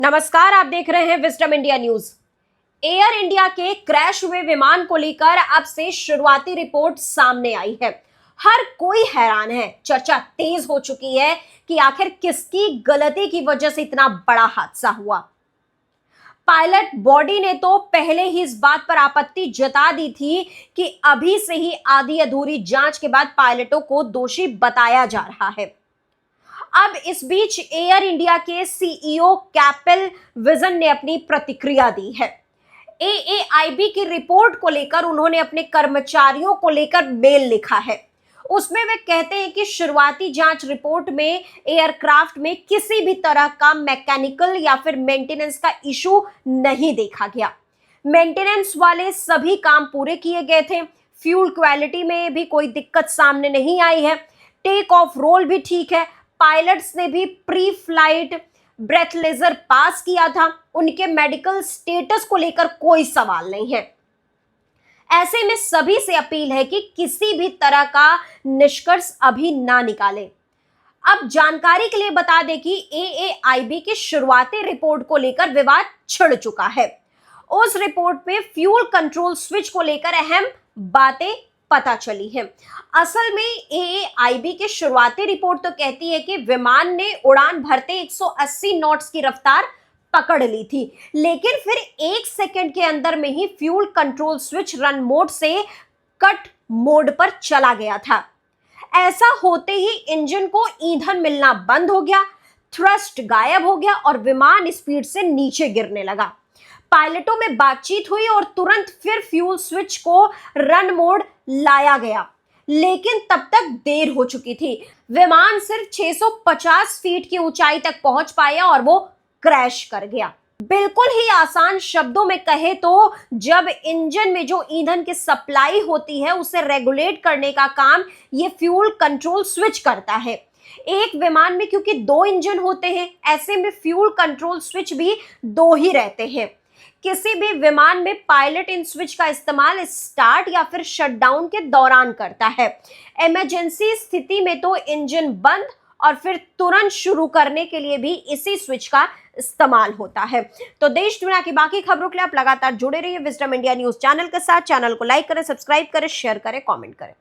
नमस्कार, आप देख रहे हैं wisdom India news. Air India के क्रैश हुए विमान को लेकर अब से शुरुआती रिपोर्ट सामने आई है। हर कोई हैरान है, चर्चा तेज हो चुकी है कि आखिर किसकी गलती की वजह से इतना बड़ा हादसा हुआ। पायलट बॉडी ने तो पहले ही इस बात पर आपत्ति जता दी थी कि अभी से ही आधी अधूरी जांच के बाद पायलटों को दोषी बताया जा रहा है। अब इस बीच एयर इंडिया के सीईओ कैपल विजन ने अपनी प्रतिक्रिया दी है। एएआईबी की रिपोर्ट को लेकर उन्होंने अपने कर्मचारियों को लेकर मेल लिखा है। उसमें वे कहते हैं कि शुरुआती जांच रिपोर्ट में एयरक्राफ्ट में किसी भी तरह का मैकेनिकल या फिर मेंटेनेंस का इशू नहीं देखा गया। मेंटेनेंस वाले सभी काम पूरे किए गए थे। फ्यूल क्वालिटी में भी कोई दिक्कत सामने नहीं आई है। टेक ऑफ रोल भी ठीक है। पायलट्स ने भी प्री फ्लाइट ब्रेथलेजर पास किया था। उनके मेडिकल स्टेटस को लेकर कोई सवाल नहीं है। ऐसे में सभी से अपील है कि किसी भी तरह का निष्कर्ष अभी ना निकालें। अब जानकारी के लिए बता दें कि एएआईबी की शुरुआती रिपोर्ट को लेकर विवाद छिड़ चुका है। उस रिपोर्ट में फ्यूल कंट्रोल स्विच को लेकर अहम बातें पता चली है। असल में एएआईबी की शुरुआती रिपोर्ट तो कहती है कि विमान ने उड़ान भरते 180 नॉट्स की रफ्तार पकड़ ली थी, लेकिन फिर 1 सेकंड के अंदर में ही fuel control switch run mode से कट मोड पर चला गया था। ऐसा होते ही इंजन को ईंधन मिलना बंद हो गया, थ्रस्ट गायब हो गया और विमान स्पीड से नीचे गिरने लगा। पायलटों में बातचीत हुई और तुरंत फिर फ्यूल स्विच को रन मोड लाया गया, लेकिन तब तक देर हो चुकी थी। विमान सिर्फ 650 फीट की ऊंचाई तक पहुंच पाया और वो क्रैश कर गया। बिल्कुल ही आसान शब्दों में कहे तो जब इंजन में जो ईंधन की सप्लाई होती है उसे रेगुलेट करने का काम ये फ्यूल कंट्रोल स्विच करता है। एक विमान में क्योंकि 2 इंजन होते हैं, ऐसे में फ्यूल कंट्रोल स्विच भी 2 ही रहते हैं। किसी भी विमान में पायलट इन स्विच का इस्तेमाल स्टार्ट या फिर शटडाउन के दौरान करता है। इमरजेंसी स्थिति में तो इंजन बंद और फिर तुरंत शुरू करने के लिए भी इसी स्विच का इस्तेमाल होता है। तो देश दुनिया की बाकी खबरों के लिए आप लगातार जुड़े रहिए विजडम इंडिया न्यूज चैनल के साथ। चैनल को लाइक करें, सब्सक्राइब करें, शेयर करें, कमेंट करें।